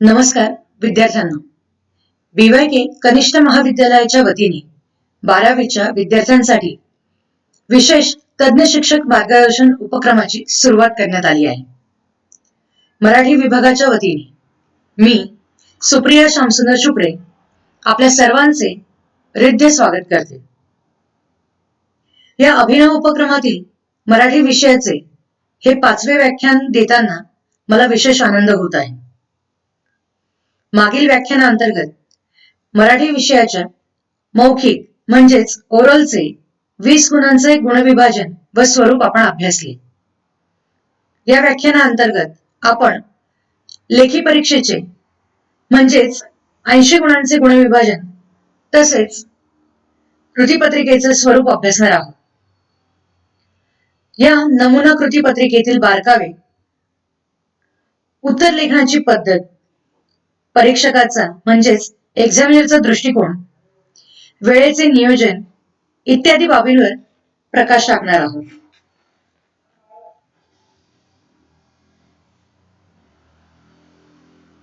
नमस्कार विद्यार्थ्यांनो. BYK कनिष्ठ महाविद्यालयाच्या वतीने 12वीच्या विद्यार्थ्यांसाठी विशेष तज्ञ शिक्षक मार्गदर्शन उपक्रमाची सुरुवात करण्यात आली आहे. मराठी विभागाच्या वतीने मी सुप्रिया शामसुंदर शुक्रे आपल्या सर्वांचे हृदय स्वागत करते. या अभिनव उपक्रमातील मराठी विषयाचे हे 5वे व्याख्यान देताना मला विशेष आनंद होत आहे. मागील व्याख्यानांतर्गत मराठी विषयाच्या मौखिक म्हणजेच ओरलचे 20 गुणांचे गुणविभाजन व स्वरूप आपण अभ्यासले. या व्याख्यानांतर्गत आपण लेखी परीक्षेचे म्हणजेच 80 गुणांचे गुणविभाजन तसेच कृतीपत्रिकेचे स्वरूप अभ्यासणार आहोत. या नमुना कृतीपत्रिकेतील बारकावे, उत्तर लेखनाची पद्धत, परीक्षकाचा म्हणजेच एक्झामिनरचा दृष्टिकोन, वेळेचे नियोजन इत्यादी बाबींवर प्रकाश टाकणार आहोत.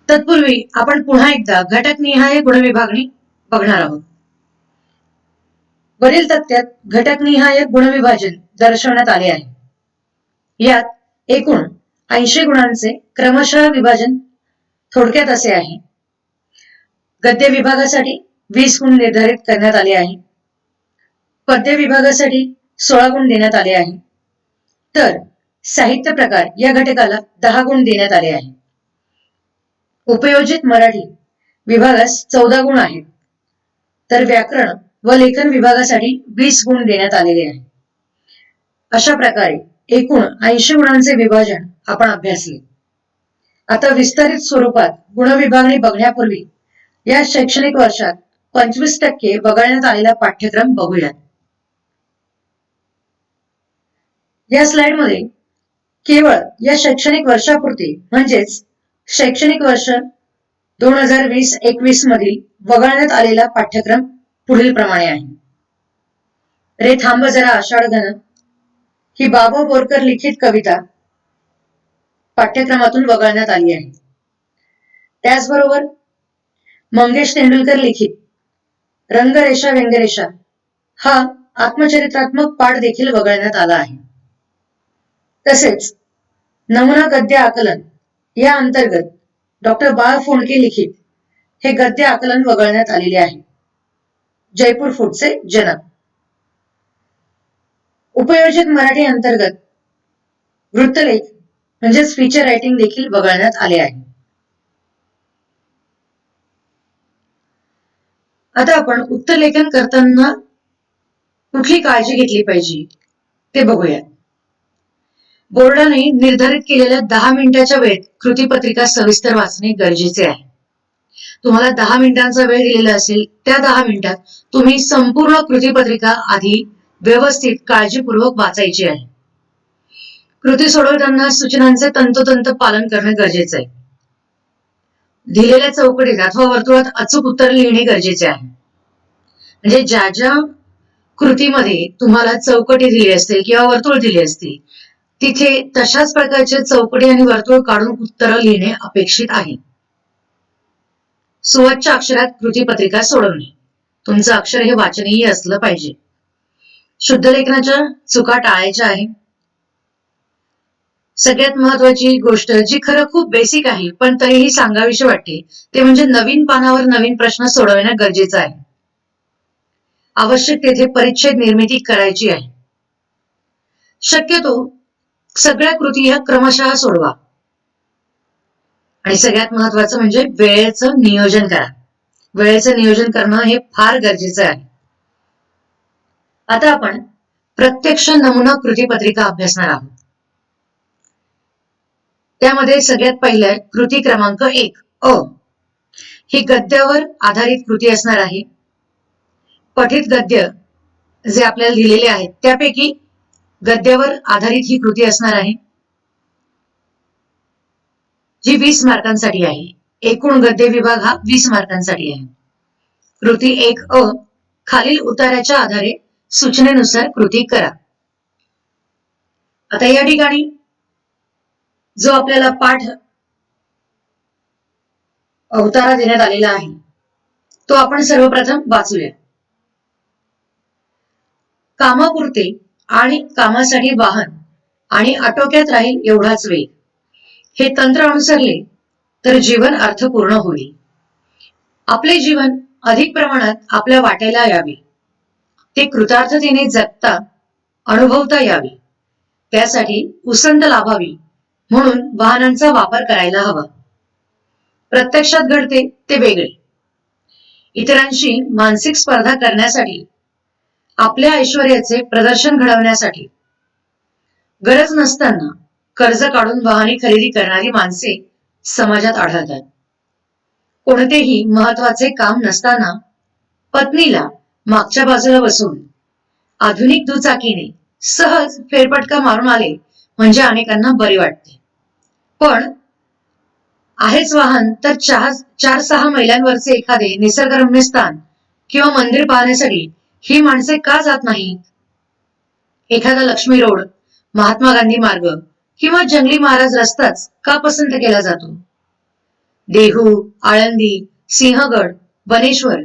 तत्पूर्वी आपण पुन्हा एकदा घटकनिहाय गुणविभागणी बघणार आहोत. वरील तक्त्यात घटकनिहाय गुणविभाजन दर्शवण्यात आले आहे. यात एकूण 80 गुणांचे क्रमशः विभाजन थोडक्यात असे आहे. गद्य विभागासाठी 20 गुण निर्धारित करण्यात आले आहे. पद्य विभागासाठी 16 गुण देण्यात आले आहे. तर साहित्य प्रकार या घटकाला 10 गुण देण्यात आले आहे. उपयोजित मराठी विभागास 14 गुण आहेत. तर व्याकरण व लेखन विभागासाठी 20 गुण देण्यात आलेले आहे. अशा प्रकारे एकूण 80 गुणांचे विभाजन आपण अभ्यासले. आता विस्तारित स्वरूपात गुणविभागणी बघण्यापूर्वी या शैक्षणिक वर्षात 25% वगळण्यात आलेला पाठ्यक्रम बघूयात. या स्लाइडमध्ये केवळ या शैक्षणिक वर्षापुरते म्हणजेच शैक्षणिक वर्ष 2020-21 मधील वगळण्यात आलेला पाठ्यक्रम पुढील प्रमाणे आहे. रे थांब जरा आषाढ घन ही बाबू बोरकर लिखित कविता पाठ्यक्रमातून वगळण्यात आली आहे. त्याचबरोबर मंगेश तेंडुलकर लिखित रंगरेषा व्यंगरेषा हा आत्मचरित्रात्मक पाठ देखील वगळण्यात आला आहे. तसेच नमुना गद्य आकलन या अंतर्गत डॉक्टर बाळ फोंडके लिखित हे गद्य आकलन वगळण्यात आलेले आहे. जयपूर फूडचे जनक. उपयोजित मराठी अंतर्गत वृत्तलेख म्हणजेच फीचर रायटिंग देखील वगळण्यात आले आहे. आता आपण उत्तरलेखन करताना कुठली काळजी घेतली पाहिजे ते बघूया. बोर्डाने निर्धारित केलेल्या 10 मिनिटाच्या वेळेत कृतीपत्रिका सविस्तर वाचणे गरजेचे आहे. तुम्हाला 10 मिनिटांचा वेळ दिलेला असेल, त्या 10 मिनिटात तुम्ही संपूर्ण कृतीपत्रिका आधी व्यवस्थित काळजीपूर्वक वाचायची आहे. कृती सोडवताना सूचनांचे तंतोतंत पालन करणे गरजेचे आहे. दिलेल्या चौकटीत अथवा वर्तुळात अचूक उत्तर लिहिणे गरजेचे आहे. म्हणजे ज्या ज्या कृतीमध्ये तुम्हाला चौकटी दिली असतील किंवा वर्तुळ दिले असतील तिथे तशाच प्रकारचे चौकटी आणि वर्तुळ काढून उत्तर लिहिणे अपेक्षित आहे. सुवच्छ अक्षरात कृतीपत्रिका सोडवणे. तुमचं अक्षर हे वाचनीय असलं पाहिजे. शुद्ध लेखनाच्या चुका टाळायच्या आहे. सगळ्यात महत्वाची गोष्ट जी खरं खूप बेसिक आहे पण तरीही सांगावीशी वाटते ते म्हणजे नवीन पानावर नवीन प्रश्न सोडवणं गरजेचं आहे. आवश्यक तेथे परिच्छेद निर्मिती करायची आहे. शक्यतो सगळ्या कृती ह्या क्रमशः सोडवा. आणि सगळ्यात महत्वाचं म्हणजे वेळेचं नियोजन करा. वेळेचं नियोजन करणं हे फार गरजेचं आहे. आता आपण प्रत्यक्ष नमुना कृतीपत्रिका अभ्यासणार आहोत. त्यामध्ये सगळ्यात पहिलं कृती क्रमांक 1 अ ही गद्यावर आधारित कृती असणार आहे. पठित गद्य जे आपल्याला दिलेले आहेत त्यापैकी गद्यावर आधारित ही कृती असणार आहे, जी 20 मार्कांसाठी आहे. एकूण गद्य विभाग हा 20 मार्कांसाठी आहे. कृती 1 अ खालील उताराच्या आधारे सूचनेनुसार कृती करा. आता या ठिकाणी जो आपल्याला पाठ अवतारा देण्यात आलेला आहे तो आपण सर्वप्रथम वाचूया. कामापुरते आणि कामासाठी वाहन आणि आटोक्यात राहील एवढाच वेग, हे तंत्र अनुसरले तर जीवन अर्थपूर्ण होईल. आपले जीवन अधिक प्रमाणात आपल्या वाटेला यावे, ते कृतार्थतेने जगता अनुभवता यावे, त्यासाठी उसंत लाभावी म्हणून वाहनांचा वापर करायला हवा. प्रत्यक्षात घडते ते वेगळे. इतरांशी मानसिक स्पर्धा करण्यासाठी, आपल्या ऐश्वर्याचे प्रदर्शन घडवण्यासाठी, गरज नसताना कर्ज काढून वाहने खरेदी करणारी माणसे समाजात आढळतात. कोणतेही महत्वाचे काम नसताना पत्नीला मागच्या बाजूला बसून आधुनिक दुचाकीने सहज फेरफटका मारून आले म्हणजे अनेकांना बरे वाटते. पण आहेच वाहन तर 4-6 मैलांवरचे एखादे निसर्गरम्य स्थान किंवा मंदिर पाहण्यासाठी ही माणसे का जात नाहीत? एखादा लक्ष्मी रोड, महात्मा गांधी मार्ग किंवा जंगली महाराज रस्ताच का पसंत केला जातो? देहू, आळंदी, सिंहगड, बनेश्वर,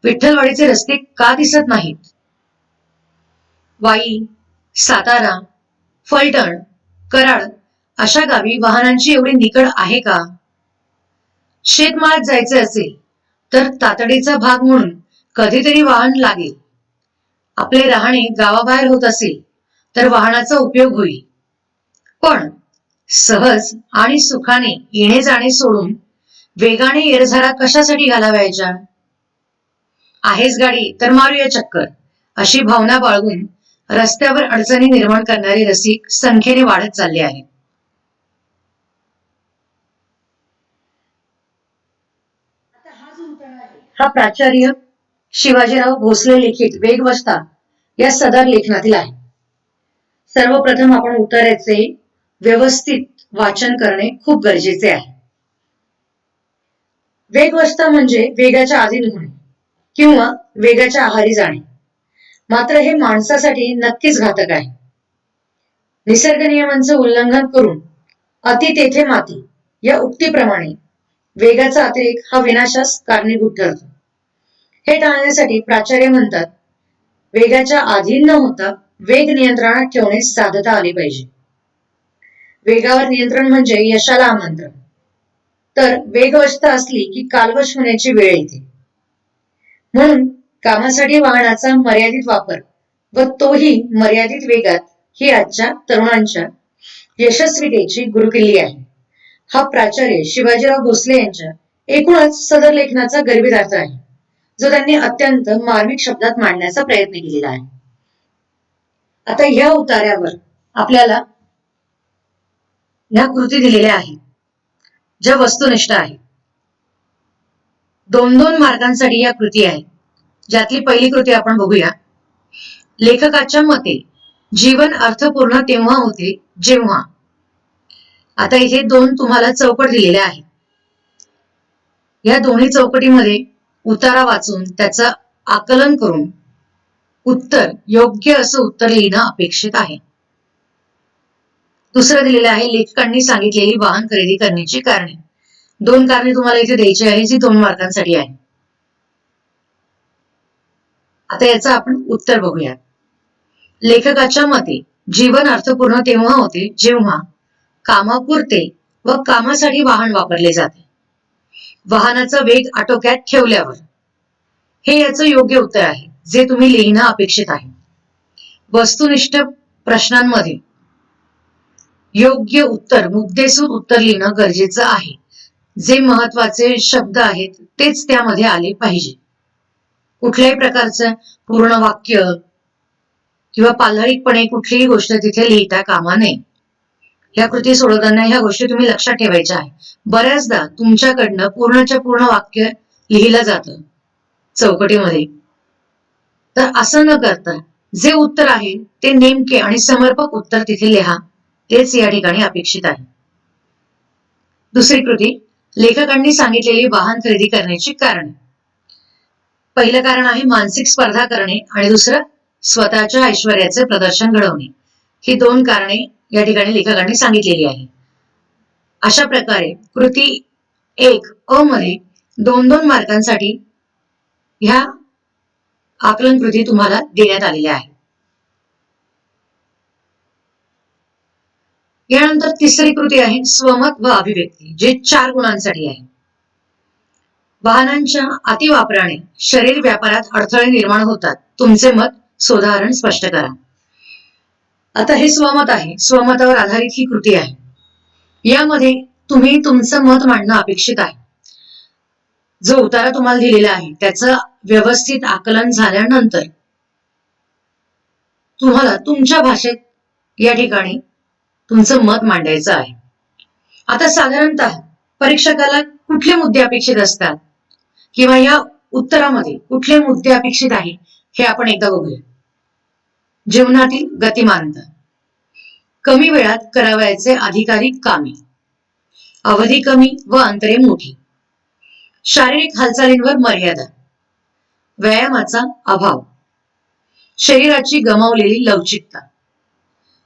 विठ्ठलवाडीचे रस्ते का दिसत नाहीत? वाई, सातारा, फलटण, कराड अशा गावी वाहनांची एवढी निकड आहे का? शेतमाळ्यात जायचे असेल तर तातडीचा भाग म्हणून कधीतरी वाहन लागेल. आपले राहणे गावाबाहेर होत असेल तर वाहनाचा उपयोग होईल. पण सहज आणि सुखाने येणे जाणे सोडून वेगाने येरझारा कशासाठी घालावायच्या? आहेच गाडी तर मारूया चक्कर, अशी भावना बाळगून रस्त्यावर अडचणी निर्माण करणारे रसिक संख्येने वाढत चालले आहेत. हा प्राचार्य शिवाजीराव भोसले लिखित वेगवस्ता या सदर लेखनातील आहे. सर्वप्रथम आपण उत्तराचे व्यवस्थित वाचन करणे खूप गरजेचे आहे. वेगवस्ता म्हणजे वेगाच्या अधीन होणे किंवा वेगाच्या आहारी जाणे. मात्र हे माणसासाठी नक्कीच घातक आहे. निसर्ग नियमांचे उल्लंघन करून अति तेथे माती या उक्तीप्रमाणे वेगाचा अतिरेक हा विनाशास कारणीभूत ठरतो. हे टाळण्यासाठी प्राचार्य म्हणतात, वेगाच्या अधीन न होता वेग नियंत्रणात ठेवणे साधता आली पाहिजे. वेगावर नियंत्रण म्हणजे यशाला आमंत्रण. तर वेगवस्ता असली की कालवश होण्याची वेळ येते. म्हणून कामासाठी वाहनाचा मर्यादित वापर व तोही मर्यादित वेगात ही आजच्या तरुणांच्या यशस्वीतेची गुरुकिल्ली आहे. हा प्राचार्य शिवाजीराव भोसले यांच्या एकूणच सदर लेखनाचा गर्भित अर्थ आहे, जो त्यांनी अत्यंत मार्मिक शब्दात मांडण्याचा प्रयत्न केलेला आहे. आता ह्या उतार्यावर आपल्याला ह्या कृती दिलेल्या आहेत, ज्या वस्तुनिष्ठ आहेत. 2-2 मार्कांसाठी या कृती आहेत, ज्यातली पहिली कृती आपण बघूया. लेखकाच्या मते जीवन अर्थपूर्ण तेव्हा होते जेव्हा. आता इथे 2 तुम्हाला चौकट दिलेल्या आहेत. या दोन्ही चौकटीमध्ये उतारा वाचून त्याचं आकलन करून उत्तर योग्य असं उत्तर लिहिणं अपेक्षित आहे. दुसरं दिलेलं आहे, लेखकांनी सांगितलेली वाहन खरेदी करण्याची कारणे. 2 कारणे तुम्हाला इथे द्यायची आहे, जी 2 मार्कांसाठी आहे. आता याचं आपण उत्तर बघूया. लेखकाच्या मते जीवन अर्थपूर्ण तेव्हा होते जेव्हा कामापुरते व कामासाठी वाहन वापरले जाते. वाहनाचा वेग आटोक्यात ठेवल्यावर. हे याचं योग्य उत्तर आहे, जे तुम्ही लिहिणं अपेक्षित आहे. वस्तुनिष्ठ प्रश्नांमध्ये योग्य उत्तर, मुद्देसूद उत्तर लिहिणं गरजेचं आहे. जे महत्वाचे शब्द आहेत तेच त्यामध्ये आले पाहिजे. कुठल्याही प्रकारचं पूर्ण वाक्य किंवा पालळीकपणे कुठलीही गोष्ट तिथे लिहिता कामा नये. ह्या कृती सोडवताना ह्या गोष्टी तुम्ही लक्षात ठेवायच्या आहे. बऱ्याचदा तुमच्याकडनं पूर्णच्या पूर्ण वाक्य लिहिलं जातं चौकटीमध्ये. तर असं न करता जे उत्तर आहे ते नेमके आणि समर्पक उत्तर तिथे लिहा, तेच या ठिकाणी अपेक्षित आहे. दुसरी कृती, लेखकांनी सांगितलेली वाहन खरेदी करण्याची कारण. पहिलं कारण आहे मानसिक स्पर्धा करणे आणि दुसरं स्वतःच्या ऐश्वर्याचे प्रदर्शन घडवणे. ही 2 कारणे या ठिकाणी लेखकांनी सांगितलेली आहे. अशा प्रकारे कृती एक अ मध्ये 2-2 मार्कांसाठी ह्या आकलन कृती तुम्हाला देण्यात आलेल्या आहे. यानंतर तिसरी कृती आहे स्वमत व अभिव्यक्ती, जे 4 गुणांसाठी आहे. वाहनांच्या अतिवापराने शरीर व्यापारात अडथळे निर्माण होतात. तुमचे मत सोदाहरण स्पष्ट करा. आता हे स्वमत आहे. स्वमतावर आधारित ही कृती आहे. यामध्ये तुम्ही तुमचं मत मांडणं अपेक्षित आहे. जो उतारा तुम्हाला दिलेला आहे त्याचं व्यवस्थित आकलन झाल्यानंतर तुम्हाला तुमच्या भाषेत या ठिकाणी तुमचं मत मांडायचं आहे. आता साधारणतः परीक्षकाला कुठले मुद्दे अपेक्षित असतात किंवा या उत्तरामध्ये कुठले मुद्दे अपेक्षित आहे हे आपण एकदा बघूया. जीवनातील गतिमानता, कमी वेळात करावयाचे अधिकाधिक कामे, अवधी कमी व अंतरे मोठी, शारीरिक हालचालींवर मर्यादा, व्यायामाचा अभाव, शरीराची गमावलेली लवचिकता,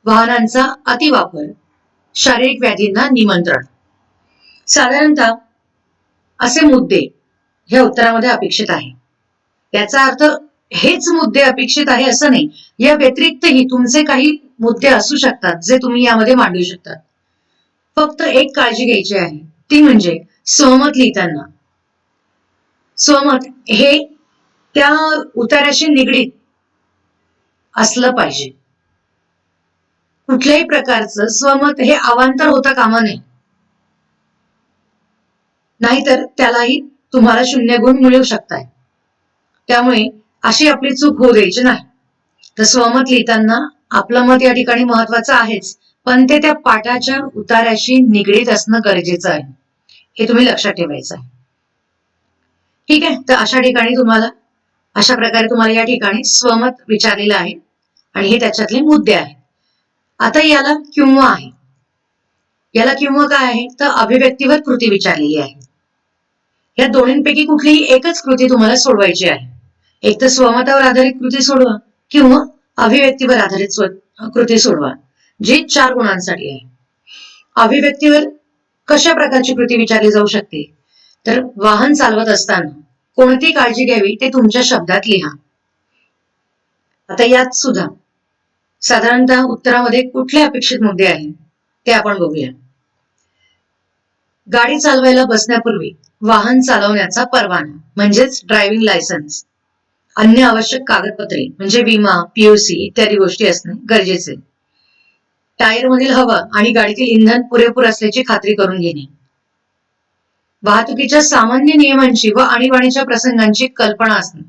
वाहनांचा अतिवापर, शारीरिक व्याधींना निमंत्रण. साधारणतः असे मुद्दे ह्या उत्तरामध्ये अपेक्षित आहे. याचा अर्थ हेच मुद्दे अपेक्षित आहे असं नाही. या व्यतिरिक्तही तुमचे काही मुद्दे असू शकतात जे तुम्ही यामध्ये मांडू शकता. फक्त एक काळजी घ्यायची आहे, ती म्हणजे स्वमत लिहिताना स्वमत हे त्या उतार्याशी निगडीत असलं पाहिजे. कुठल्याही प्रकारचं स्वमत हे अवांतर होता कामा नये, नाहीतर त्यालाही तुम्हाला 0 गुण मिळू शकतात. त्यामुळे अशी आपली चूक होऊ द्यायची नाही. तर स्वमत लिहिताना आपलं मत या ठिकाणी महत्वाचं आहेच, पण ते त्या पाठाच्या उतार्याशी निगडीत असणं गरजेचं आहे. हे तुम्ही लक्षात ठेवायचं आहे. ठीक आहे. तर अशा प्रकारे तुम्हाला या ठिकाणी स्वमत विचारलेलं आहे आणि हे त्याच्यातले मुद्दे आहेत. आता याला किंवा आहे. याला किंवा काय आहे तर अभिव्यक्तीवर कृती विचारलेली आहे. या दोन्हींपैकी कुठलीही एकच कृती तुम्हाला सोडवायची आहे. एक तर स्वमतावर आधारित कृती सोडवा किंवा अभिव्यक्तीवर आधारित कृती सोडवा, जी 4 गुणांसाठी आहे. अभिव्यक्तीवर कशा प्रकारची कृती विचारली जाऊ शकते तर वाहन चालवत असताना कोणती काळजी घ्यावी ते तुमच्या शब्दात लिहा. आता यात सुद्धा साधारणतः उत्तरामध्ये कुठले अपेक्षित मुद्दे आहेत ते आपण बघूया. गाडी चालवायला बसण्यापूर्वी वाहन चालवण्याचा परवाना म्हणजेच ड्रायव्हिंग लायसन्स, अन्य आवश्यक कागदपत्रे म्हणजे विमा, पीयूसी इत्यादी गोष्टी असणे गरजेचे. टायरमधील हवा आणि गाडीतील इंधन पुरेपूर असल्याची खात्री करून घेणे. वाहतुकीच्या सामान्य नियमांची व आणीबाणीच्या प्रसंगांची कल्पना असणे.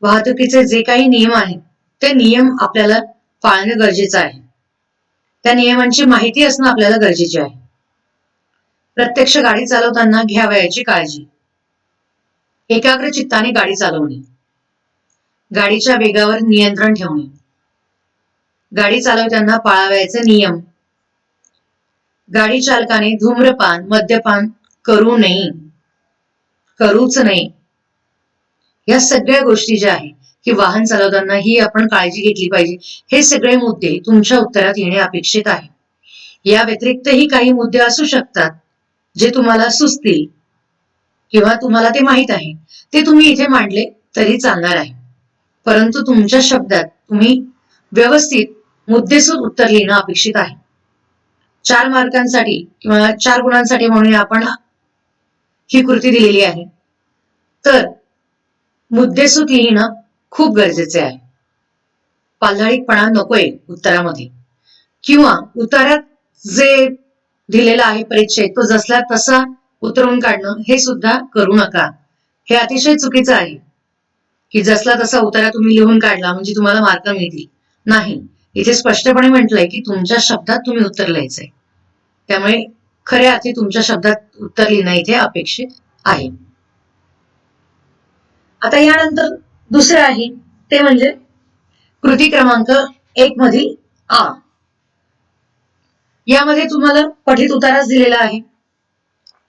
वाहतुकीचे जे काही नियम आहेत ते नियम आपल्याला पाळणे गरजेचं आहे. त्या नियमांची माहिती असणं आपल्याला गरजेचे आहे. प्रत्यक्ष गाडी चालवताना घ्यावयाची काळजी. एकाग्र चित्ताने गाडी चालवणे. गाडीच्या वेगावर नियंत्रण ठेवणे. गाडी चालवताना पाळावयाचे नियम. गाडी चालकाने धूम्रपान, मद्यपान करूच नये. या सगळ्या गोष्टी ज्या आहेत की वाहन चालवताना ही आपण काळजी घेतली पाहिजे. हे सगळे मुद्दे तुमच्या उत्तरात येणे अपेक्षित आहे. या व्यतिरिक्तही काही मुद्दे असू शकतात जे तुम्हाला सुचतील किंवा तुम्हाला ते माहित आहे, ते तुम्ही इथे मांडले तरी चालणार आहे. परंतु तुमच्या शब्दात तुम्ही व्यवस्थित मुद्देसूद उत्तर लिहिणं अपेक्षित आहे. 4 मार्कांसाठी किंवा 4 गुणांसाठी म्हणून आपण ही कृती दिलेली आहे. तर मुद्देसूद लिहिणं खूप गरजेचे आहे. पालढाळीपणा नकोय उत्तरामध्ये, किंवा उतारात जे दिलेला आहे परिच्छेद तो जसला तसा उतरवून काढणं हे सुद्धा करू नका. हे अतिशय चुकीचं आहे की जसला तसा उतारा तुम्ही लिहून काढला म्हणजे तुम्हाला मार्क मिळतील. नाही, इथे स्पष्टपणे म्हटलंय की तुमच्या शब्दात तुम्ही उत्तर लिहायचंय. त्यामुळे खऱ्या अर्थी तुमच्या शब्दात उत्तर लिहिणं इथे अपेक्षित आहे. आता यानंतर दुसरं आहे ते म्हणजे कृती क्रमांक 1 मधील आ. यामध्ये तुम्हाला पठित उताराच दिलेला आहे.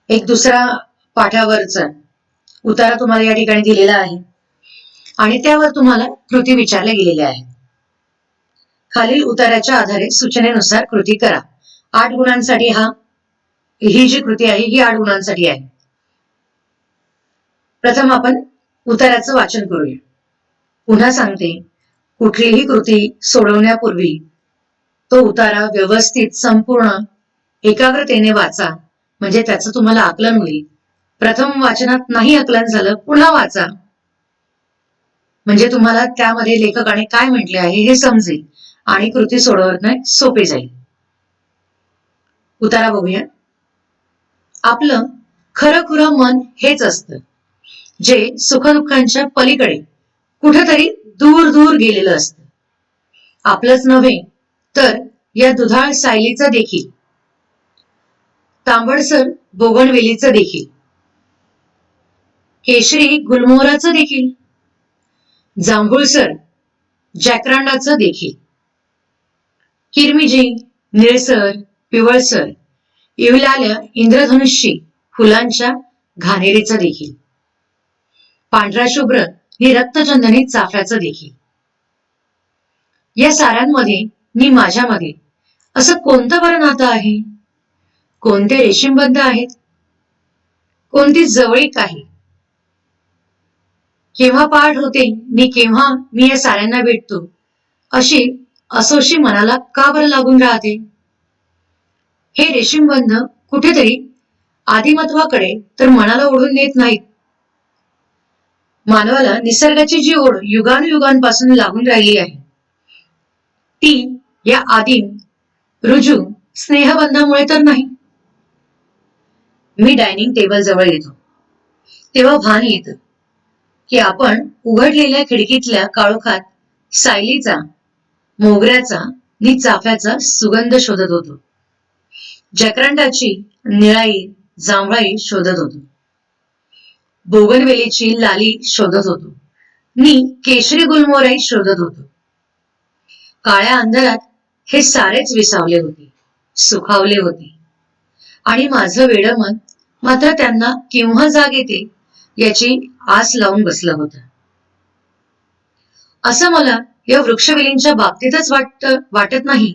एक दुसरा पाठावरचा उतारा तुम्हाला या ठिकाणी दिलेला आहे आणि त्यावर तुम्हाला कृती विचारल्या गेलेल्या आहेत. खालील उताराच्या आधारे सूचनेनुसार कृती करा. 8 गुणांसाठी हा ही जी कृती आहे ही 8 गुणांसाठी आहे. प्रथम आपण उत्तराचं वाचन करूया. पुन्हा सांगते, कुठलीही कृती सोडवण्यापूर्वी तो उतारा व्यवस्थित संपूर्ण एकाग्रतेने वाचा, म्हणजे त्याचं तुम्हाला आकलन होईल. प्रथम वाचनात नाही आकलन झालं, पुन्हा वाचा, म्हणजे तुम्हाला त्यामध्ये लेखकाने काय म्हटले आहे हे समजेल आणि कृती सोडवणं सोपे जाईल. उतारा बघूया. आपलं खरंखुरं मन हेच असतं, जे सुखदुःखांच्या पलीकडे कुठेतरी दूर दूर गेलेलं असतं. आपलंच नव्हे तर या दुधाळ सायलीचं देखील, तांबडसर बोगनवेलीचं देखील, केशरी गुलमोहराचं देखील, जांभूळसर जॅकरांडाचं देखील, किरमिजी निळसर पिवळसर इवलाल्या इंद्रधनुष्यी फुलांच्या घाणेरीचं देखील, पांढरा शुभ्र ही रक्तचंदनी चाफ्याचं देखील. या साऱ्यांमध्ये मी माझ्यामध्ये असं कोणतं बरं नातं आहे? कोणते रेशीमबंध आहेत? कोणती जवळीक आहे? केव्हा पाठ होते केव्हा मी या साऱ्यांना भेटतो, अशी असोशी मनाला का बरं लागून राहते? हे रेशीमबंध कुठेतरी आदिमत्वाकडे तर मनाला ओढून नेत नाहीत. मानवाला निसर्गाची जी ओढ युगानुयुगांपासून लागून राहिली आहे, ती या आदिम रुजू स्नेहबंधामुळे तर नाही. मी डायनिंग टेबल जवळ येतो तेव्हा भान येतं की आपण उघडलेल्या खिडकीतल्या काळोखात सायलीचा, मोगऱ्याचा नि चाफ्याचा सुगंध शोधत होतो. जॅकरांडाची निळाई जांभळाई शोधत होतो. बोगनवेलीची लाली शोधत होतो नि केशरी गुलमोहराई शोधत होतो. काळ्या अंधारात हे सारेच विसावले होते, सुखावले होते, आणि माझं वेडं मन मात्र त्यांना केव्हा जाग येते याची आस लावून बसलं होतं. असं मला या वृक्षवेलींच्या बाबतीतच वाटत नाही,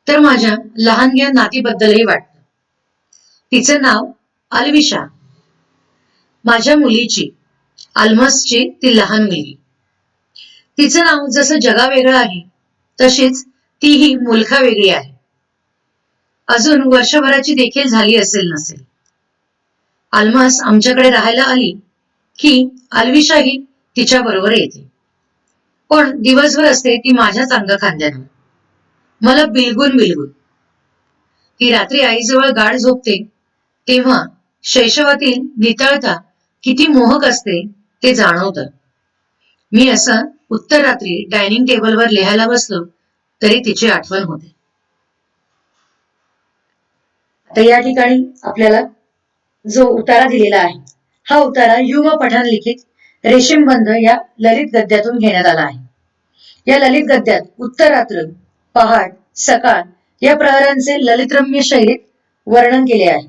तर माझ्या लहानग्या नातीबद्दलही वाटतं. तिचं नाव अलविशा. माझ्या मुलीची, अल्मसची ती लहान मुलगी. तिचं नाव जसं जगावेगळं आहे तशीच तीही मुलखा वेगळी आहे. अजून वर्षभराची देखील झाली असेल नसेल. अल्मस आमच्याकडे राहायला आली की अलविशाही तिच्या बरोबर येते, पण दिवसभर असते ती माझ्याच अंगखांद्यावर, मला बिलगून बिलगून. ती रात्री आईजवळ गाढ झोपते तेव्हा शैशवातील नितळता किती मोहक असते ते जाणवतं. मी असं उत्तर रात्री डायनिंग टेबलवर लिहायला बसलो तरी तिची आठवण होते. आता या ठिकाणी आपल्याला जो उतारा दिलेला आहे, हा उतारा यू व पठाण लिखित रेशीमबंध या ललित गद्यातून घेण्यात आला आहे. या ललित गद्यात उत्तरात्र, पहाट, सकाळ या प्रहरांचे ललितरम्य शैलीत वर्णन केले आहे.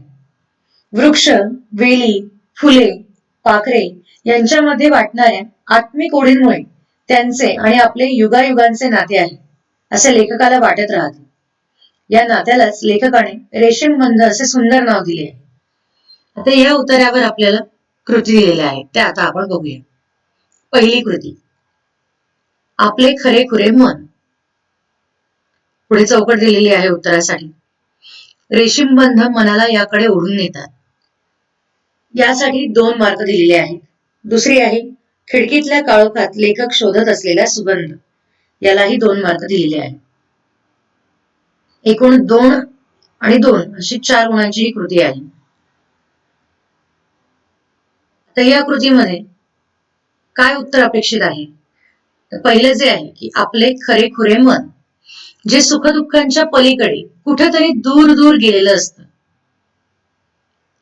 वृक्ष, वेली, फुले, पाखरे यांच्यामध्ये वाटणाऱ्या आत्मिक ओढींमुळे त्यांचे आणि आपले युगायुगांचे नाते आहे असे लेखकाला वाटत राहते. या नात्यालाच लेखकाने रेशीमबंध असे सुंदर नाव दिले आहे. आता या उतार्यावर आपल्याला कृती दिलेल्या आहेत, त्या आता आपण बघूया. पहिली कृती, आपले खरेखुरे मन. पुढे चौकट दिलेली आहे उत्तरासाठी. रेशीमबंध मनाला याकडे ओढून नेतात. यासाठी 2 मार्क दिलेले आहेत. दुसरी आहे खिडकीतल्या काळोखात लेखक शोधत असलेला सुगंध. यालाही 2 मार्क दिलेले आहेत. एकूण 2 आणि 2 अशी 4 गुणांची ही कृती आहे. तर या कृतीमध्ये काय उत्तर अपेक्षित आहे? तर पहिलं जे आहे की आपले खरेखुरे मन, जे सुखदुःखांच्या पलीकडे कुठेतरी दूर दूर गेलेलं असतं.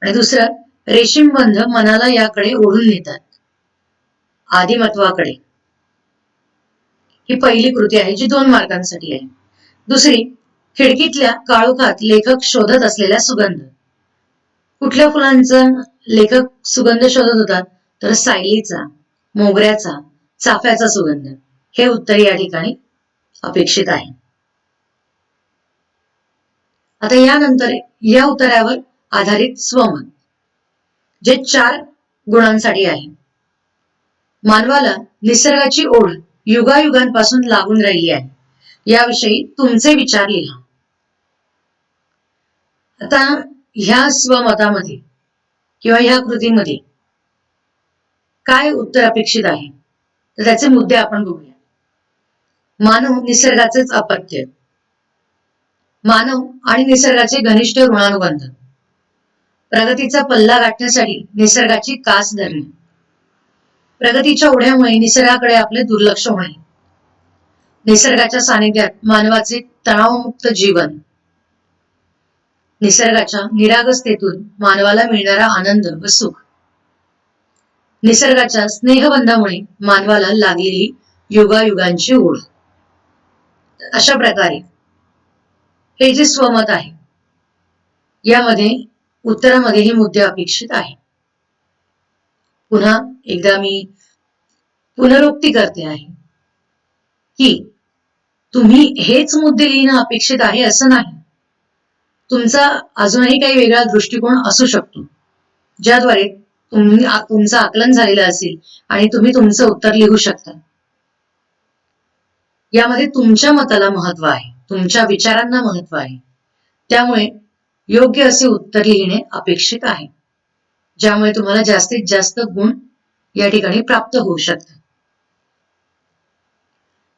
आणि दुसरं, रेशीमबंध मनाला याकडे ओढून नेतात, आदिमत्वाकडे. ही पहिली कृती आहे जी 2 मार्कांसाठी आहे. दुसरी, खिडकीतल्या काळोखात लेखक शोधत असलेला सुगंध. कुठल्या फुलांचा लेखक सुगंध शोधत होता? तर सायलीचा, मोगऱ्याचा, चाफ्याचा सुगंध. हे उत्तर या ठिकाणी अपेक्षित आहे. आता यानंतर या उत्तरावर आधारित स्वमत, जे 4 गुणांसाठी आहे. मानवाला निसर्गाची ओढ युगायुगांपासून लागून राहिली आहे. याविषयी तुमचे विचार लिहा. आता ह्या स्वमतामध्ये किंवा ह्या कृतीमध्ये काय उत्तर अपेक्षित आहे, तर त्याचे मुद्दे आपण बघूया. मानव निसर्गाचेच अपत्य, मानव आणि निसर्गाचे घनिष्ठ ऋणानुबंध, प्रगतीचा पल्ला गाठण्यासाठी निसर्गाची कास धरणे, प्रगतीच्या ओढ्यामुळे निसर्गाकडे आपले दुर्लक्ष होणे, निसर्गाच्या सानिध्यात मानवाचे तणावमुक्त जीवन, निसर्गाच्या निरागसतेतून मानवाला मिळणारा आनंद व सुख, निसर्गाच्या स्नेहबंधामुळे मानवाला लागलेली युगायुगांची ओढ. अशा प्रकारे हे जे स्वमत आहे यामध्ये उत्तरामध्ये हे मुद्दे अपेक्षित आहे. पुन्हा एकदा मी पुनरुक्ती करते आहे की तुम्ही हेच मुद्दे लिहिणं अपेक्षित आहे असं नाही. तुमचा अजूनही काही वेगळा दृष्टिकोन असू शकतो, ज्याद्वारे तुमचं आकलन झालेलं असेल आणि तुम्ही तुमचं उत्तर लिहू शकता. यामध्ये तुमच्या मताला महत्व आहे, तुमच्या विचारांना महत्व आहे. त्यामुळे योग्य असे उत्तर लिहिणे अपेक्षित आहे, ज्यामुळे तुम्हाला जास्तीत जास्त गुण या ठिकाणी प्राप्त होऊ शकतात.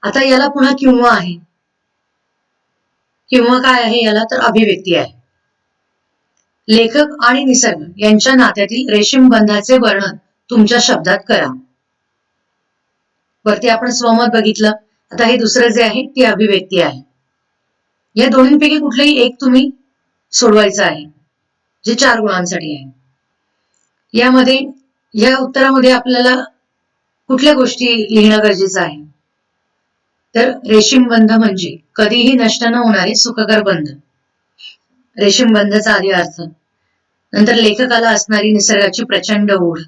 आता याला पुन्हा किंवा आहे. किंवा काय आहे याला, तर अभिव्यक्ती आहे. लेखक आणि निसर्ग यांच्या नात्यातील रेशीम बंधाचे वर्णन तुमच्या शब्दात करा. वरती आपण स्वमत बघितलं. आता हे दुसरं जे आहे ती अभिव्यक्ती आहे. या दोन्हींपैकी कुठलेही एक तुम्ही सोडवायचं आहे, जे 4 गुणांसाठी आहे. यामध्ये या उत्तरामध्ये आपल्याला कुठल्या गोष्टी लिहिणं गरजेचं आहे, तर रेशीम बंध म्हणजे कधीही नष्ट न होणारे सुखकर बंध, रेशीम बंधचा आधी अर्थ. नंतर लेखकाला असणारी निसर्गाची प्रचंड ओढ,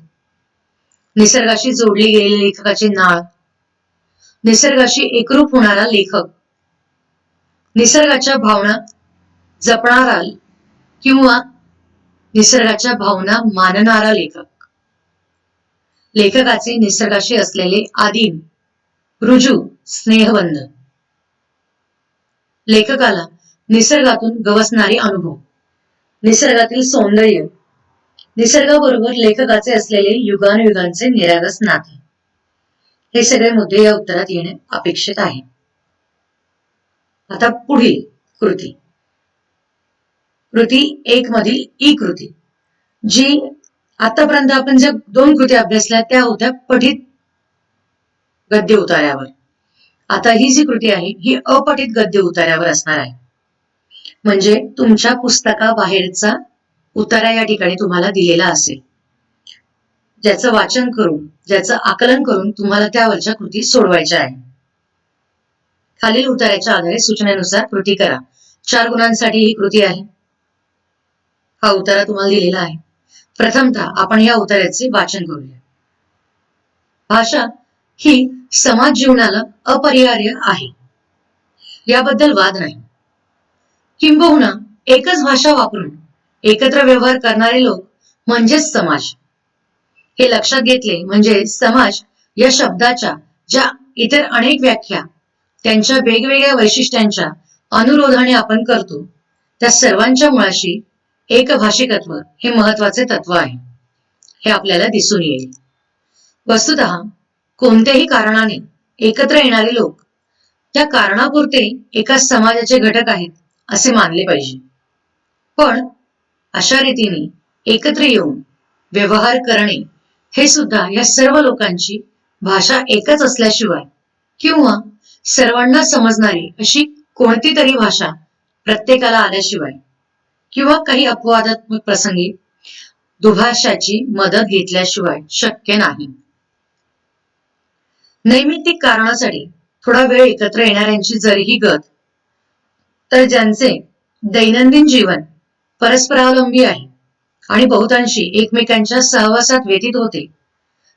निसर्गाशी जोडली गेलेली लेखकाची नाळ, निसर्गाशी एकरूप होणारा लेखक, निसर्गाच्या भावना जपणारा किंवा निसर्गाच्या भावना मानणारा लेखक, लेखकाचे निसर्गाशी असलेले आदिम रुजू स्नेहबंध, लेखकाला निसर्गातून गवसणारे अनुभव, निसर्गातील सौंदर्य, निसर्गाबरोबर लेखकाचे असलेले युगानुयुगांचे निरागस नाते. हे सगळे मुद्दे या उत्तरात येणे अपेक्षित आहे. आता पुढील कृती, कृती 1 मधील ई कृती, जी आतापर्यंत आपण ज्या 2 कृती अभ्यासल्या त्या होत्या पठित गद्य उतार्यावर. आता ही जी कृती आहे ही अपठित गद्य उतार्यावर असणार आहे. म्हणजे तुमच्या पुस्तकाबाहेरचा उतारा या ठिकाणी तुम्हाला दिलेला असेल, ज्याचं वाचन करून, ज्याचं आकलन करून तुम्हाला त्यावरच्या कृती सोडवायच्या आहे. खालील उतार्याच्या आधारे सूचनेनुसार कृती करा. 4 गुणांसाठी ही कृती आहे. हा उतारा तुम्हाला दिलेला आहे. प्रथमतः आपण या उतार्याचे वाचन करूया. भाषा ही समाज जीवनाला अपरिहार्य आहे, याबद्दल वाद नाही. किंबहुना एकच भाषा वापरून एकत्र व्यवहार करणारे लोक म्हणजेच समाज. हे लक्षात घेतले म्हणजे समाज या शब्दाच्या ज्या इतर अनेक व्याख्या त्यांच्या वेगवेगळ्या वैशिष्ट्यांच्या अनुरोधाने आपण करतो, त्या सर्वांच्या मुळाशी एकभाषिकत्व हे महत्वाचे तत्व आहे, हे आपल्याला दिसून येईल. वस्तुतः कोणत्याही कारणाने एकत्र येणारे लोक त्या कारणापुरते एका समाजाचे घटक आहेत असे मानले पाहिजे. पण अशा रीतीने एकत्र येऊन व्यवहार करणे हे सुद्धा या सर्व लोकांची भाषा एकच असल्याशिवाय किंवा सर्वांना समजणारी अशी कोणती तरी भाषा प्रत्येकाला आल्याशिवाय किंवा काही अपवादात्मक प्रसंगी दुभाषाची मदत घेतल्याशिवाय शक्य नाही. नैमित्तिक कारणासाठी थोडा वेळ एकत्र येणाऱ्यांची जरीही गत, तर ज्यांचे दैनंदिन जीवन परस्परावलंबी आहे आणि बहुतांशी एकमेकांच्या सहवासात व्यतीत होते,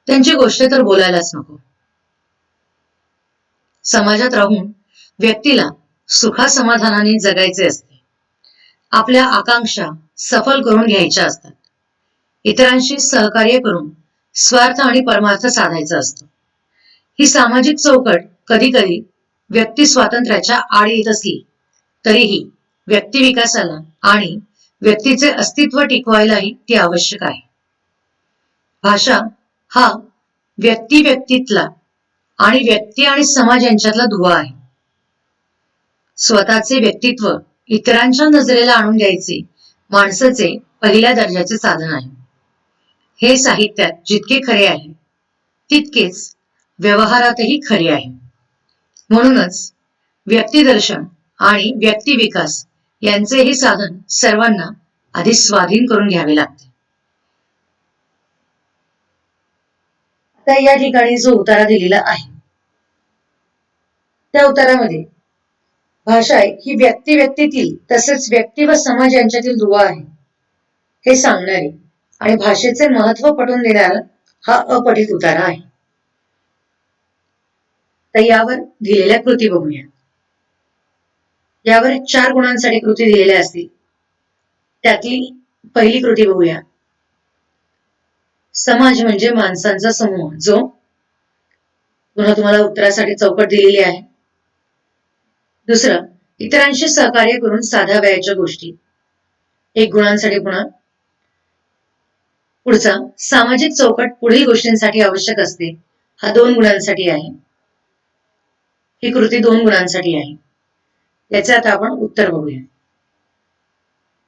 त्यांची गोष्ट तर बोलायलाच नको. समाजात राहून व्यक्तीला सुखासमाधानाने जगायचे असते. आपल्या आकांक्षा सफल करून घ्यायच्या असतात. इतरांशी सहकार्य करून स्वार्थ आणि परमार्थ साधायचा असतो. ही सामाजिक चौकट कधी कधी व्यक्ती स्वातंत्र्याच्या आड येत असली तरीही व्यक्ती विकासाला आणि व्यक्तीचे अस्तित्व टिकवायलाही ती आवश्यक आहे. भाषा हा व्यक्ती व्यक्तीतला आणि व्यक्ती आणि समाज यांच्यातला दुवा आहे. स्वतःचे व्यक्तित्व इतरांच्या नजरेला आणून द्यायचे माणसाचे पहिल्या दर्जाचे साधन आहे. हे साहित्यात जितके खरे आहे तितकेच व्यवहारातही खरे आहे. म्हणूनच व्यक्तिदर्शन आणि व्यक्तिविकास यांचे हे साधन सर्वांना आधी स्वाधीन करून घ्यावे लागते. आता या ठिकाणी जो उतारा दिलेला आहे त्या उतारामध्ये भाषा ही व्यक्ती व्यक्तीतील तसेच व्यक्ती व समाज यांच्यातील दुवा आहे हे सांगणारे आणि भाषेचे महत्व पटवून देणारा हा अपठित उतारा आहे. तर यावर दिलेल्या कृती बघूया. यावर 4 गुणांसाठी कृती दिलेल्या असतील. त्यातली पहिली कृती बघूया. समाज म्हणजे माणसांचा समूह जो पुन्हा तुम्हाला उत्तरासाठी चौकट दिलेली आहे. दुसरं, इतरांशी सहकार्य करून साधावयाच्या गोष्टी 1 गुणांसाठी पुन्हा. पुढचा, सामाजिक चौकट पुढील गोष्टींसाठी आवश्यक असते हा 2 गुणांसाठी आहे. ही कृती 2 गुणांसाठी आहे. याचे आता आपण उत्तर बघूया.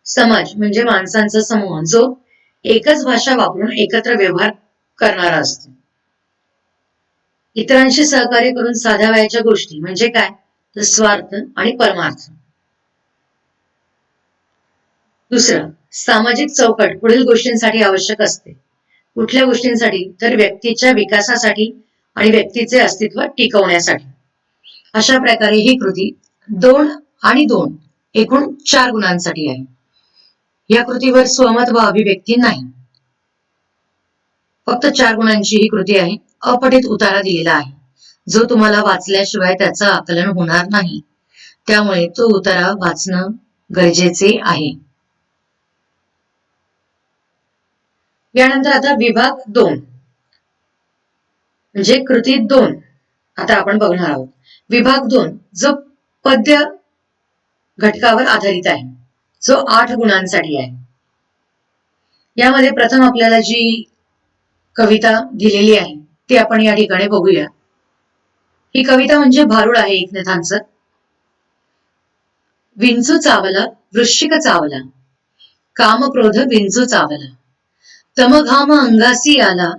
समाज म्हणजे माणसांचा समूह जो एकच भाषा वापरून एकत्र व्यवहार करणारा असतो. इतरांशी सहकार्य करून साधावयाच्या गोष्टी म्हणजे काय तर स्वार्थ आणि परमार्थ. दुसरं, सामाजिक चौकट पुढील गोष्टींसाठी आवश्यक असते. कुठल्या गोष्टींसाठी तर व्यक्तीच्या विकासासाठी आणि व्यक्तीचे अस्तित्व टिकवण्यासाठी. अशा प्रकारे ही कृती 2 आणि 2 एकूण 4 गुणांसाठी आहे. या कृतीवर स्वमत व अभिव्यक्ती नाही. फक्त 4 गुणांची ही कृती आहे. अपठित उतारा दिलेला आहे जो तुम्हाला वाचल्याशिवाय त्याचं आकलन होणार नाही. त्यामुळे तो उतारा वाचणं गरजेचे आहे. यानंतर आता विभाग 2 म्हणजे कृती 2 आता आपण बघणार आहोत. विभाग 2 जो पद्य घटकावर आधारित आहे जो 8 गुणांसाठी आहे. यामध्ये प्रथम आपल्याला जी कविता दिलेली आहे ती आपण या ठिकाणी बघूया. ही कविता म्हणजे भारुड आहे एकनाथांचं. विंचू चावला वृश्चिक चावला कामक्रोध विंचू चावला तमघाम अंगासी आला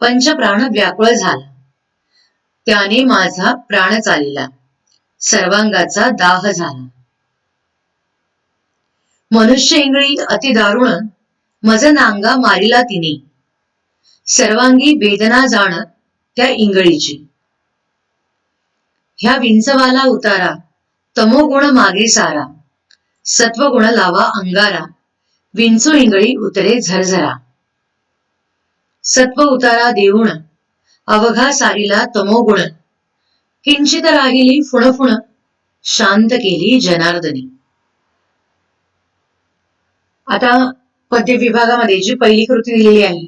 पंचप्राण व्याकुळ झाला त्याने माझा प्राण चालिला सर्वांगाचा दाह झाला. मनुष्य इंगळी अति दारुण मज नांगा मारिला तिने सर्वांगी वेदना जाण त्या इंगळीची. ह्या विंचवाला उतारा तमोगुण मागे सारा सत्वगुण लावा अंगारा विंचू इंगळी उतरे झरझरा. सत्व उतारा देऊन अवघा सारीला तमोगुण किंचित राहिली फुणफुण शांत केली जनार्दनी. आता पद्य विभागामध्ये जी पहिली कृती दिलेली आहे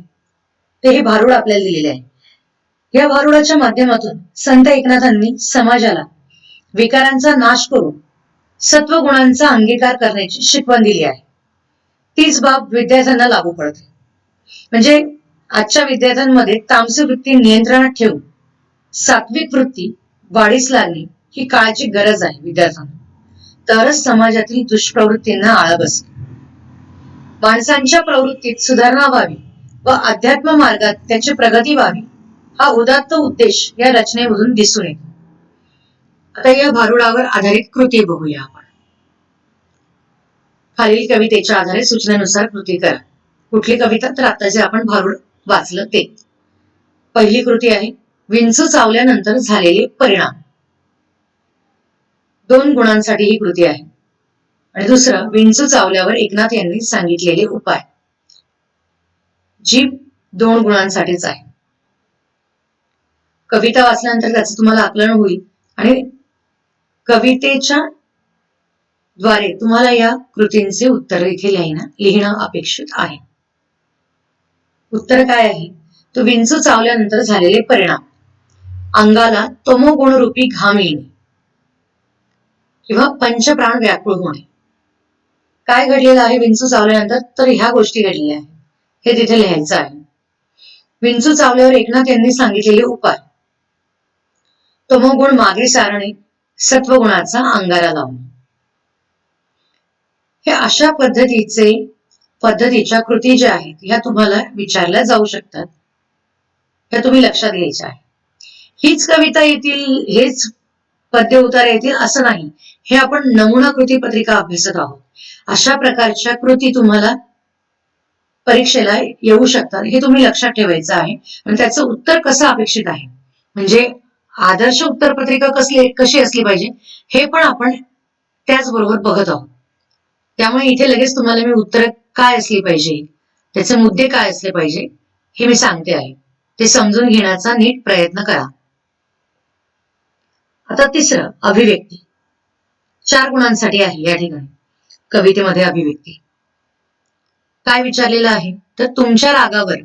ते हे भारुड आपल्याला दिलेले आहे. या भारुडाच्या माध्यमातून संत एकनाथांनी समाजाला विकारांचा नाश करून सत्वगुणांचा अंगीकार करण्याची शिकवण दिली आहे. तीच बाब विद्यार्थ्यांना लागू पडते. म्हणजे आजच्या विद्यार्थ्यांमध्ये तामसी वृत्ती नियंत्रणात ठेवून सात्विक वृत्ती वाढीस लागणे ही काळाची गरज आहे विद्यार्थ्यांना. तरच समाजातील दुष्प्रवृत्तींना आळा बसेल. माणसांच्या प्रवृत्तीत सुधारणा व्हावी व अध्यात्म मार्गात त्याची प्रगती व्हावी हा उदात्त उद्देश या रचनेमधून दिसून येतो. आता या भारुडावर आधारित कृती बघूया आपण. खालील कवितेच्या आधारे सूचनेनुसार कृती करा. कुठली कविता तर आता जे आपण भारुड वाचलं ते. पहिली कृती आहे विंचू चावल्यानंतर झालेले परिणाम. 2 गुणांसाठी ही कृती आहे. आणि दुसरं विंचू चावल्यावर एकनाथ यांनी सांगितलेले उपाय जी 2 गुणांसाठीच आहे. कविता वाचल्यानंतर त्याचं तुम्हाला आकलन होईल आणि कवितेच्या द्वारे तुम्हाला या कृतींचे उत्तर इथे लिहिणं अपेक्षित आहे. उत्तर काय आहे? तो विंचू चावल्यानंतर झालेले परिणाम. अंगाला तमोगुणरूपी घाम येणे किंवा पंचप्राण व्याकुळ होणे. काय घडलेलं आहे विंचू चावल्यानंतर? तर ह्या गोष्टी घडलेल्या आहेत. हे तिथे लिहायचं आहे. विंचू चावल्यावर एकनाथ यांनी सांगितलेले उपाय. तमोगुण मागे सारणे, सत्वगुणाचा अंगारा लावणे. हे अशा पद्धतीच्या कृती ज्या आहेत ह्या तुम्हाला विचारल्या जाऊ शकतात. ह्या तुम्ही लक्षात घ्यायच्या आहे. हीच कविता येतील, हेच पद्य उतार येतील असं नाही. हे आपण नमुना कृती पत्रिका अभ्यासत आहोत. अशा प्रकारच्या कृती तुम्हाला परीक्षेला येऊ शकतात हे तुम्ही लक्षात ठेवायचं आहे. आणि त्याचं उत्तर कसं अपेक्षित आहे, म्हणजे आदर्श उत्तरपत्रिका कशी असली पाहिजे हे पण आपण त्याचबरोबर बघत आहोत. त्यामुळे इथे लगेच तुम्हाला मी उत्तर काय असली पाहिजे, त्याचे मुद्दे काय असले पाहिजे हे मी सांगते आहे. ते समजून घेण्याचा नीट प्रयत्न करा. आता तिसरं, अभिव्यक्ती. 4 गुणांसाठी आहे या ठिकाणी कवितेमध्ये अभिव्यक्ती. काय विचारलेलं आहे? तर तुमच्या रागावर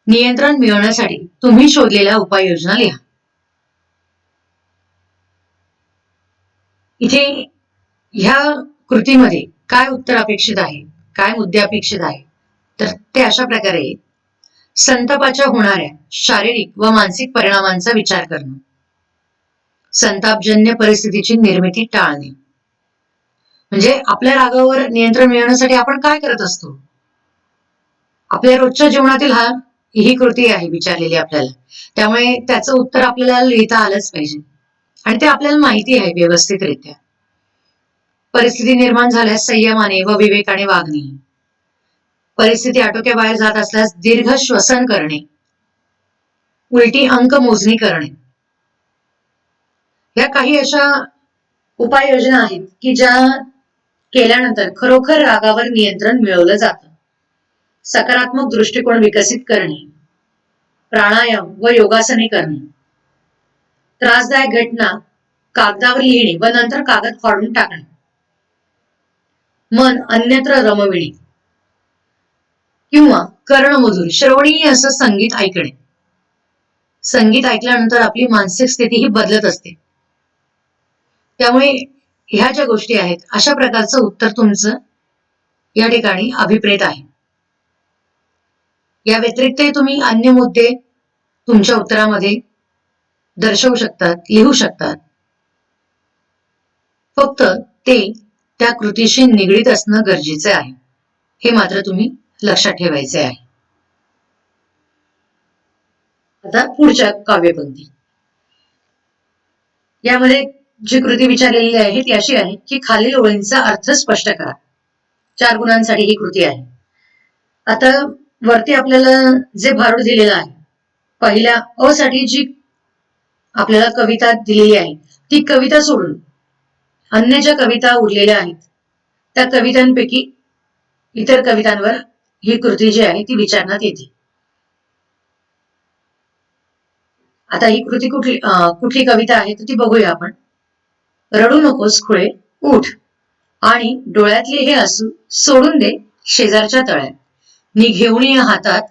नियंत्रण मिळवण्यासाठी तुम्ही शोधलेल्या उपाययोजना लिहा. इथे ह्या कृतीमध्ये काय उत्तर अपेक्षित आहे, काय मुद्दे अपेक्षित आहे, तर ते अशा प्रकारे. संतापाच्या होणाऱ्या शारीरिक व मानसिक परिणामांचा विचार करणं, संतापजन्य परिस्थितीची निर्मिती टाळणे. म्हणजे आपल्या रागावर नियंत्रण मिळवण्यासाठी आपण काय करत असतो, आपल्या रोजच्या जीवनातील ही कृती आहे विचारलेली आपल्याला. त्यामुळे त्याचं उत्तर आपल्याला लिहिता आलंच पाहिजे आणि ते आपल्याला माहिती आहे व्यवस्थितरित्या. परिस्थिती निर्माण झाल्यास संयमाने व विवेकाने वागणे, परिस्थिती आटोक्याबाहेर जात असल्यास दीर्घ श्वसन करणे, उलटी अंक मोजणी करणे. या काही अशा उपाययोजना आहेत की ज्या केल्यानंतर खरोखर रागावर नियंत्रण मिळवलं जातं. सकारात्मक दृष्टिकोन विकसित करणे, प्राणायाम व योगासने करणे, त्रासदायक घटना कागदावर लिहिणे व नंतर कागद फाडून टाकणे, मन अन्यत्र रमविणे किंवा कर्णमधुर श्रवणीय असं संगीत ऐकणे. संगीत ऐकल्यानंतर आपली मानसिक स्थिती ही बदलत असते. त्यामुळे ह्या ज्या गोष्टी आहेत अशा प्रकारचं उत्तर तुमचं या ठिकाणी अभिप्रेत आहे. या व्यतिरिक्तही तुम्ही अन्य मुद्दे तुमच्या उत्तरामध्ये दर्शवू शकतात, लिहू शकतात. फक्त ते त्या कृतीशी निगडीत असणं गरजेचं आहे, हे मात्र तुम्ही लक्षात ठेवायचे आहे. आता पुढच्या काव्यपंक्ती. यामध्ये जी कृती विचारलेली आहे ती अशी आहे की खालील ओळींचा अर्थ स्पष्ट करा. 4 गुणांसाठी ही कृती आहे. आता वरती आपल्याला जे भारूड दिलेलं आहे, पहिल्या अ साठी जी आपल्याला कविता दिलेली आहे ती कविता सोडून अन्य ज्या कविता उरलेल्या आहेत त्या कवितांपैकी इतर कवितांवर ही कृती जी आहे ती विचारण्यात येते. आता ही कृती कुठली कविता आहे तर ती बघूया आपण. रडू नकोस खुळे उठ आणि डोळ्यातले हे असू सोडून दे शेजारच्या तळ्यात, नि घेऊन या हातात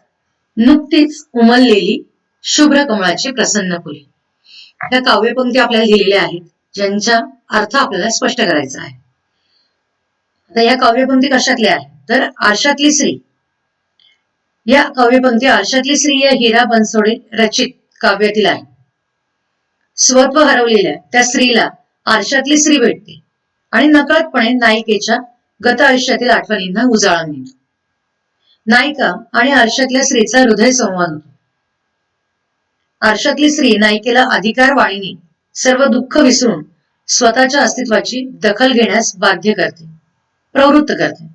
नुकतीच उमललेली शुभ्र कमळाची प्रसन्न फुले. त्या काव्यपंक्ती आपल्याला दिलेल्या आहेत ज्यांचा अर्थ आपल्याला स्पष्ट करायचा आहे. आता या काव्यपंक्ती कशातल्या आहेत तर आरशातली स्त्री. या काव्यपंक्ती आरशातली स्त्री या हिरा बनसोडे रचित काव्यातील आहे. स्वत्व हरवलेल्या त्या स्त्रीला आरशातली स्त्री भेटते आणि नकळतपणे नायिकेच्या गत आयुष्यातील आठवणींना उजाळा मिळतो. नायिका आणि आरशातल्या स्त्रीचा हृदय संवाद होतो. आरशातली स्त्री नायिकेला अधिकार वाणीने सर्व दुःख विसरून स्वतःच्या अस्तित्वाची दखल घेण्यास बाध्य करते, प्रवृत्त करते.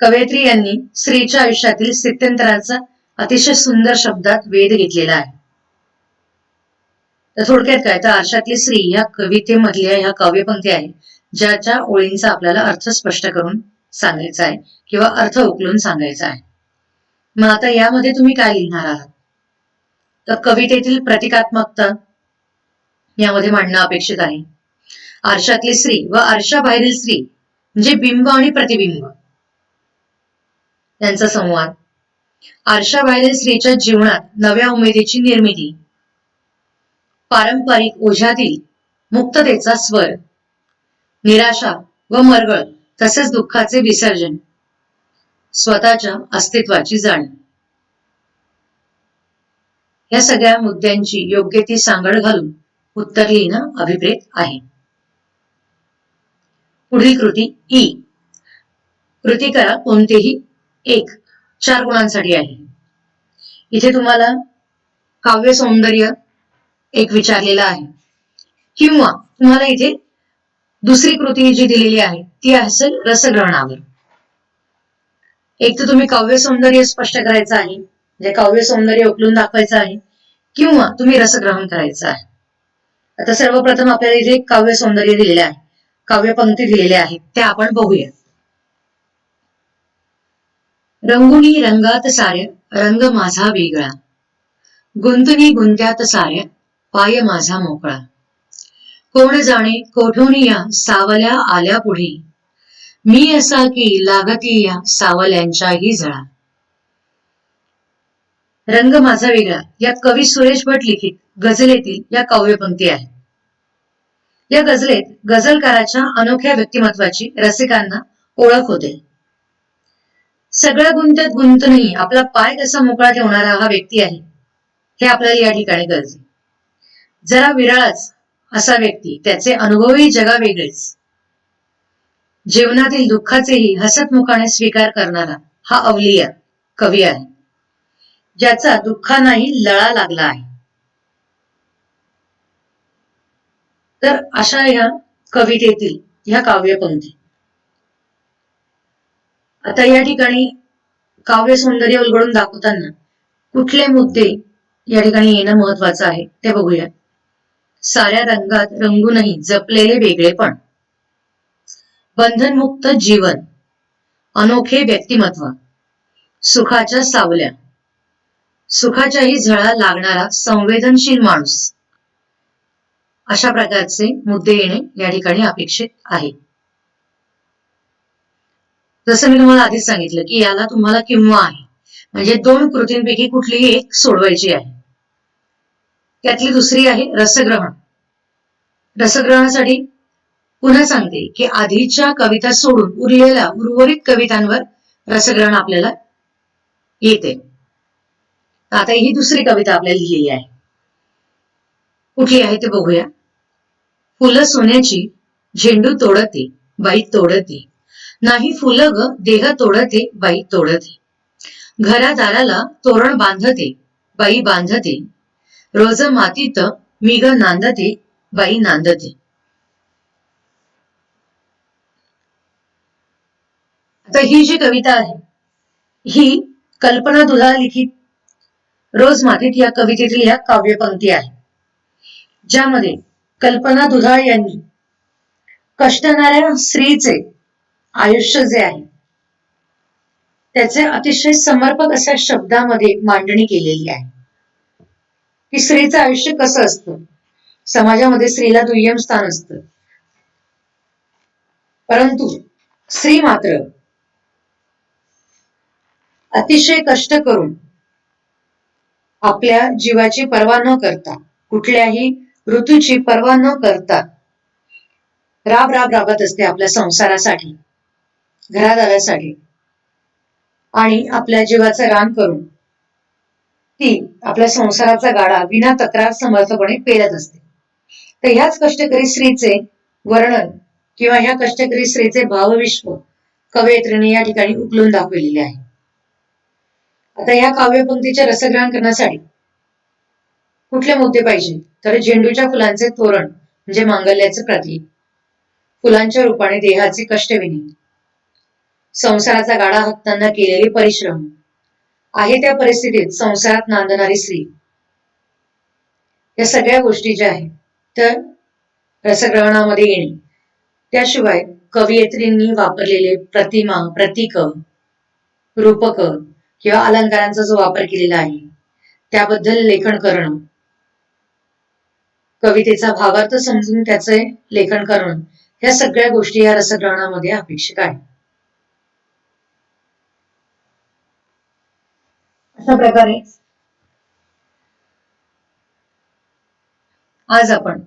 कवयित्री यांनी स्त्रीच्या आयुष्यातील स्थित्यंतराचा अतिशय सुंदर शब्दात वेध घेतलेला आहे. तर थोडक्यात काय तर आरशातली स्त्री या कवितेमधल्या ह्या काव्यपंक्ती आहेत ज्याच्या ओळींचा आपल्याला अर्थ स्पष्ट करून सांगायचा आहे किंवा अर्थ उकलून सांगायचा आहे. मग आता यामध्ये तुम्ही काय लिहिणार आहात तर कवितेतील प्रतिकात्मकता यामध्ये मांडणं अपेक्षित आहे. आरशातली स्त्री व आरशाबाहेरील स्त्री म्हणजे बिंब आणि प्रतिबिंब यांचा संवाद, आरशाबाहेरील स्त्रीच्या जीवनात नव्या उमेदीची निर्मिती, पारंपरिक ओझ्यातील मुक्ततेचा स्वर, निराशा व मरगळ तसेच दुःखाचे विसर्जन, स्वतःच्या अस्तित्वाची जाणीव. या सगळ्या मुद्द्यांची योग्य ती सांगड घालून उत्तर लिहिणं अभिप्रेत आहे. पुढील कृती ई. कृती करा कोणतेही एक 4 गुणांसाठी आहे. इथे तुम्हाला काव्य सौंदर्य एक विचारलेला आहे किंवा तुम्हाला इथे दुसरी कृती जी दिलेली आहे ती असेल रसग्रहणावर. एक तर तुम्ही काव्य सौंदर्य स्पष्ट करायचं आहे, म्हणजे काव्य सौंदर्य उकलून दाखवायचं आहे, किंवा तुम्ही रसग्रहण करायचं आहे. आता सर्वप्रथम आपल्याला इथे काव्य सौंदर्य दिलेले आहे, काव्य पंक्ती दिलेल्या आहेत त्या आपण बघूया. रंगुनी रंगात साऱ्या रंग माझा वेगळा, गुंतनी गुंत्यात साऱ्या पाय माझा मोकळा, कोण जाणे कोठून या सावल्या आल्या पुढे, मी असा की लागती या सावल्यांच्याही झळा. रंग माझा वेगळा यात कवी सुरेश भट लिखित गझलेतील या काव्यपंक्ती आहेत. या गझलेत गझलकाराच्या अनोख्या व्यक्तिमत्वाची रसिकांना ओळख होते. सगळ्या गुंत्यात गुंतूनही आपला पाय कसा मोकळा ठेवणारा हा व्यक्ती आहे हे आपल्याला या ठिकाणी कळते. जरा विरळाच असा व्यक्ती, त्याचे अनुभवही जगा वेगळेच. जीवनातील दुःखाचेही हसतमुखाने स्वीकार करणारा हा अवलिया कवी आहे, ज्याचा दुःखानाही लळा लागला आहे. तर अशा या कवितेतील ह्या काव्यपंक्ती. आता या ठिकाणी काव्य सौंदर्य उलगडून दाखवताना कुठले मुद्दे या ठिकाणी येणं महत्वाचं आहे ते बघूया. साऱ्या रंगात रंगूनही जपलेले वेगळेपण, बंधनमुक्त जीवन, अनोखे व्यक्तिमत्व, सुखाच्या सावल्या, सुखाच्याही झळा लागणारा संवेदनशील माणूस, अशा प्रकारचे मुद्दे येणे या ठिकाणी अपेक्षित आहे. जसं मी तुम्हाला आधीच सांगितलं की याला तुम्हाला किंवा आहे, म्हणजे 2 कृतींपैकी कुठलीही एक सोडवायची आहे. त्यातली दुसरी आहे रसग्रहण. रसग्रहणासाठी पुन्हा सांगते की आधीच्या कविता सोडून उर्वरित कवितांवर रसग्रहण आपल्याला येते. आता ही दुसरी कविता आपल्याला लिहिलेली आहे, कुठली आहे ते बघूया. फुलं सोन्याची झेंडू तोडते बाई तोडते, नाही फुलं ग देह तोडते बाई तोडते, घरादाराला तोरण बांधते बाई बांधते, रोज मातीत मी ग नांदते बाई नांदते. आता ही जी कविता आहे ही कल्पना दुधाळ लिखित रोज मातीत या कवितेतील या काव्यपंक्ती आहे, ज्यामध्ये कल्पना दुधाळ यांनी कष्टणाऱ्या स्त्रीचे आयुष्य जे आहे त्याचे अतिशय समर्पक अशा शब्दामध्ये मांडणी केलेली आहे की स्त्रीचं आयुष्य कसं असतं. समाजामध्ये स्त्रीला दुय्यम स्थान असतं, परंतु स्त्री मात्र अतिशय कष्ट करून आपल्या जीवाची पर्वा न करता, कुठल्याही ऋतूची पर्वा न करता राबत असते आपल्या संसारासाठी, घरादारासाठी, आणि आपल्या जीवाचं रान करून ती आपल्या संसाराचा गाडा विना तक्रार समर्थपणे पेलत असते. तर ह्याच कष्टकरी स्त्रीचे वर्णन किंवा ह्या कष्टकरी स्त्रीचे भावविश्व कवयित्रीने या ठिकाणी उकलून दाखवलेले आहे. आता या काव्यपंक्तीचे रसग्रहण करण्यासाठी कुठले मुद्दे पाहिजे, तर झेंडूच्या फुलांचे तोरण म्हणजे मांगल्याचे प्रतीक, फुलांच्या रूपाने देहाचे कष्टविनी, संसाराचा गाडा हाकताना केलेले परिश्रम, आहे त्या परिस्थितीत संसारात नांदणारी स्त्री, या सगळ्या गोष्टी ज्या आहेत तर रसग्रहणामध्ये येणे. त्याशिवाय कवयित्रींनी वापरलेले प्रतिमा, प्रतीक, रूपक किंवा अलंकारांचा जो वापर केलेला आहे त्याबद्दल लेखन करणं, कवितेचा भावार्थ समजून त्याचे लेखन करणं, ह्या सगळ्या गोष्टी या रसग्रहणामध्ये अपेक्षित आहे. अशा प्रकारे आज आपण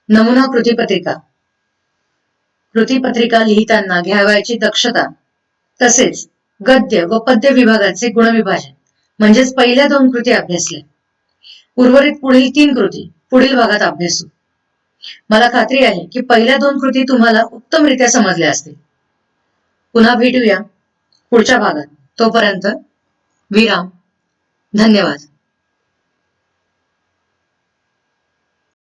नमुना कृतीपत्रिका लिहिताना घ्यावयाची दक्षता, तसेच गद्य व पद्य विभागाचे गुणविभाजन म्हणजेच पहिल्या 2 कृती अभ्यासल्या. उर्वरित पुढील 3 कृती पुढील भागात अभ्यासू. मला खात्री आहे की पहिल्या 2 कृती तुम्हाला उत्तमरित्या समजल्या असतील. पुन्हा भेटूया पुढच्या भागात. तोपर्यंत विराम. धन्यवाद.